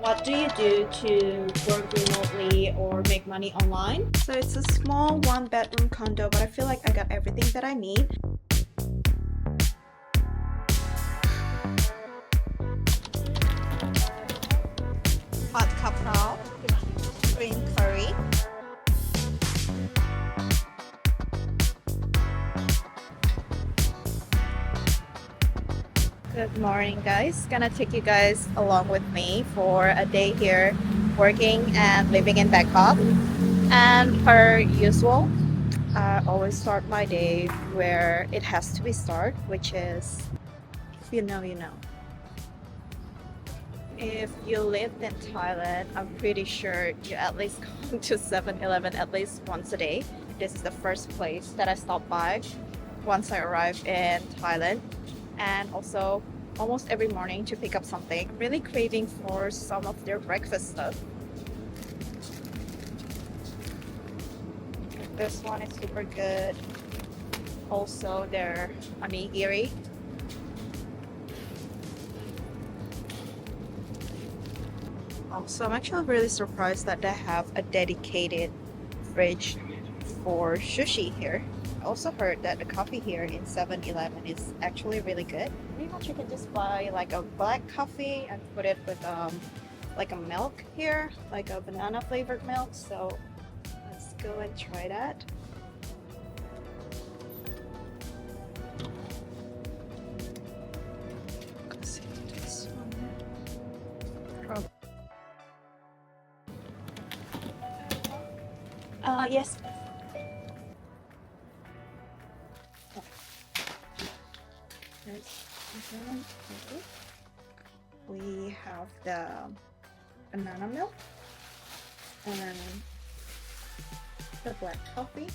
what do you do to work remotely or make money online? So it's a small one-bedroom condo, but I feel like I got everything that I need. Hot kaprao, green curry. Good morning, guys. Gonna take you guys along with me for a day here working and living in Bangkok. And per usual, I always start my day where it has to be start, which is if you know, you know. If you lived in Thailand, I'm pretty sure you at least go to 7-Eleven at least once a day. This is the first place that I stop by once I arrive in Thailand. And also almost every morning to pick up something. Really craving for some of their breakfast stuff. This one is super good. Also their onigiri. So I'm actually really surprised that they have a dedicated fridge for sushi here. I also heard that the coffee here in 7-Eleven is actually really good. Pretty much you can just buy like a black coffee and put it with like a milk here, like a banana flavored milk. So let's go and try that. Yes. We have the banana milk and the black coffee.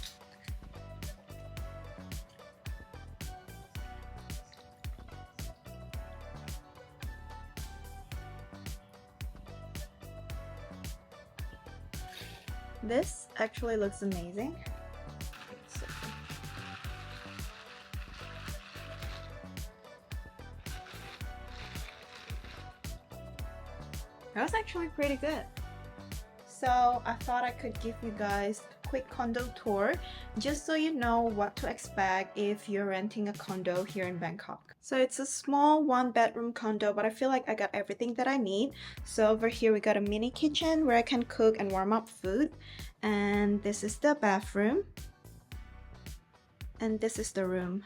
This actually looks amazing. That was actually pretty good. So I thought I could give you guys a quick condo tour just so you know what to expect if you're renting a condo here in Bangkok. So it's a small one-bedroom condo, but I feel like I got everything that I need. So over here we got a mini kitchen where I can cook and warm up food. And this is the bathroom. And this is the room.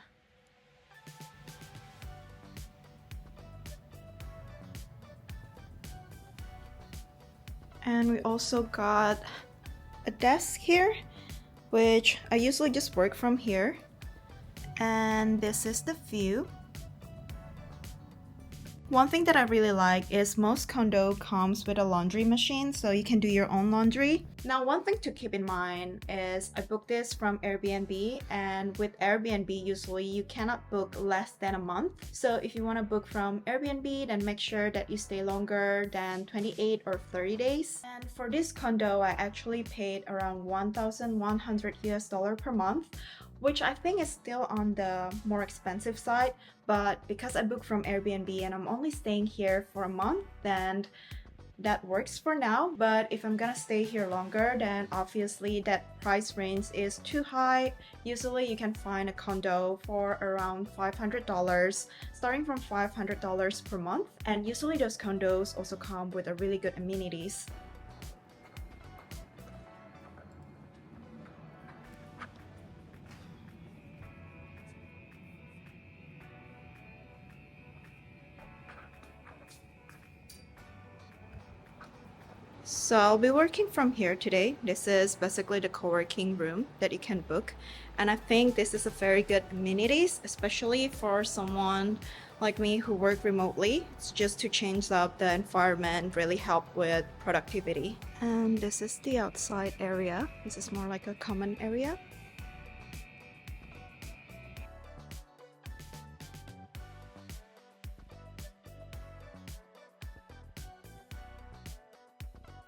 And we also got a desk here, which I usually just work from here. And this is the view. One thing that I really like is most condo comes with a laundry machine, so you can do your own laundry. Now, one thing to keep in mind is I booked this from Airbnb, and with Airbnb, usually you cannot book less than a month. So if you want to book from Airbnb, then make sure that you stay longer than 28 or 30 days. And for this condo, I actually paid around 1,100 US dollar per month, which I think is still on the more expensive side, but because I booked from Airbnb and I'm only staying here for a month, then that works for now. But if I'm gonna stay here longer, then obviously that price range is too high. Usually you can find a condo for around $500, starting from $500 per month. And usually those condos also come with a really good amenities. So I'll be working from here today. This is basically the co-working room that you can book. And I think this is a very good amenities, especially for someone like me who work remotely. It's just to change up the environment, really help with productivity. And this is the outside area. This is more like a common area.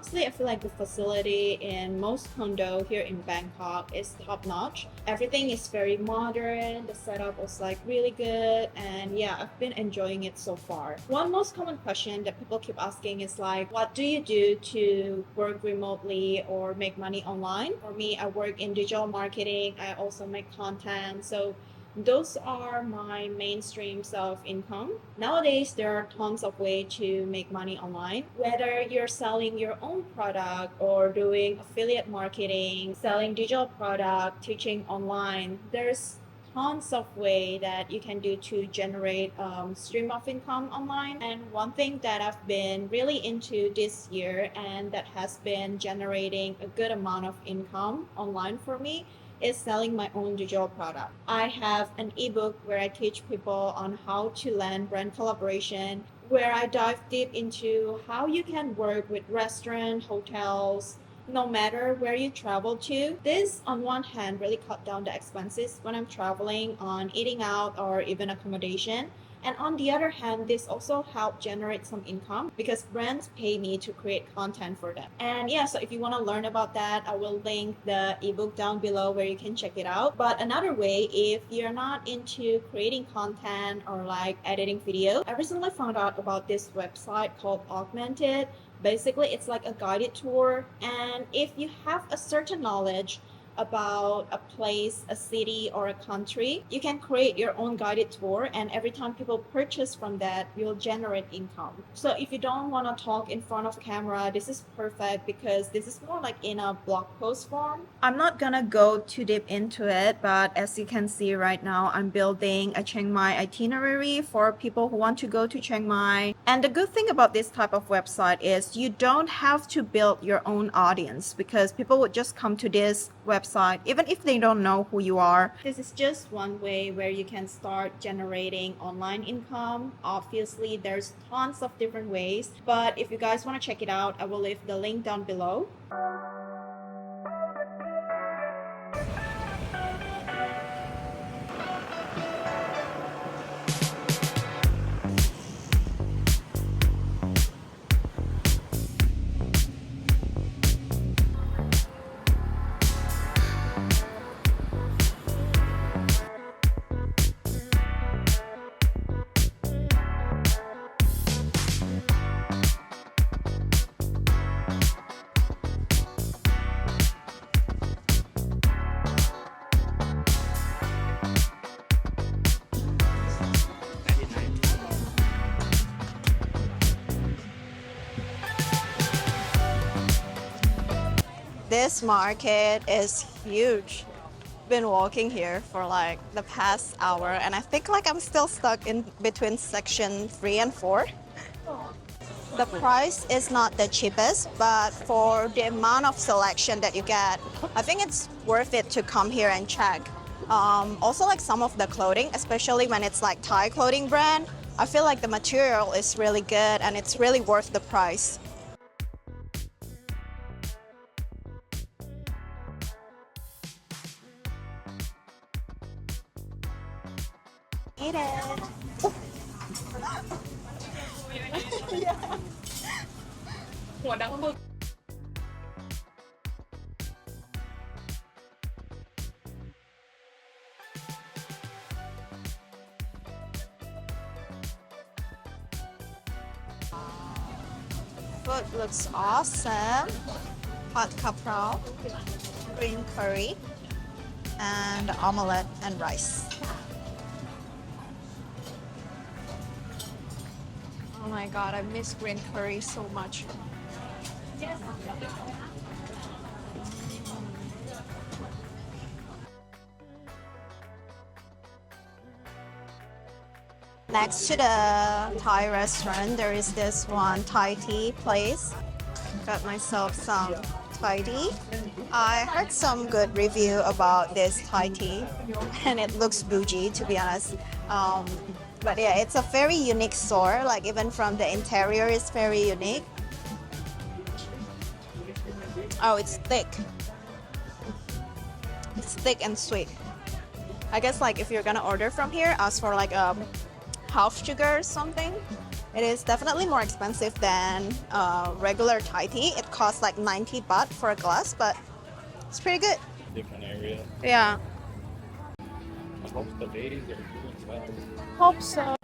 Honestly, I feel like the facility in most condo here in Bangkok is top notch. Everything is very modern, the setup was like really good, and yeah, I've been enjoying it so far. One most common question that people keep asking is like, what do you do to work remotely or make money online? For me, I work in digital marketing, I also make content, so those are my main streams of income. Nowadays, there are tons of ways to make money online. Whether you're selling your own product or doing affiliate marketing, selling digital product, teaching online, there's tons of way that you can do to generate stream of income online. And one thing that I've been really into this year and that has been generating a good amount of income online for me is selling my own digital product. I have an ebook where I teach people on how to land brand collaboration, where I dive deep into how you can work with restaurants, hotels, no matter where you travel to. This, on one hand, really cut down the expenses when I'm traveling on eating out or even accommodation. And on the other hand, this also helped generate some income because brands pay me to create content for them. And yeah, so if you want to learn about that, I will link the ebook down below where you can check it out. But another way, if you're not into creating content or like editing video, I recently found out about this website called Awegmented. Basically, it's like a guided tour. And if you have a certain knowledge about a place, a city, or a country, you can create your own guided tour, and every time people purchase from that, you'll generate income. So if you don't want to talk in front of camera, this is perfect because this is more like in a blog post form. I'm not gonna go too deep into it, but as you can see right now, I'm building a Chiang Mai itinerary for people who want to go to Chiang Mai. And the good thing about this type of website is you don't have to build your own audience because people would just come to this website even if they don't know who you are. This is just one way where you can start generating online income. Obviously, there's tons of different ways, but if you guys want to check it out, I will leave the link down below. This market is huge. Been walking here for like the past hour and I think like I'm still stuck in between section 3 and 4. The price is not the cheapest, but for the amount of selection that you get, I think it's worth it to come here and check. Also like some of the clothing, especially when it's like Thai clothing brand, I feel like the material is really good and it's really worth the price. Eat it. Food looks awesome. Hot kaprao, green curry, and omelette and rice. Oh my god, I miss green curry so much. Next to the Thai restaurant, there is this one Thai tea place. Got myself some Thai tea. I heard some good review about this Thai tea, and it looks bougie to be honest. But yeah, it's a very unique store. Like even from the interior, it's very unique. Oh, it's thick. It's thick and sweet. I guess like if you're gonna order from here, ask for like a half sugar or something. It is definitely more expensive than regular Thai tea. It costs like 90 baht for a glass, but it's pretty good. Different area. Yeah. I hope the ladies are doing well. Hope so.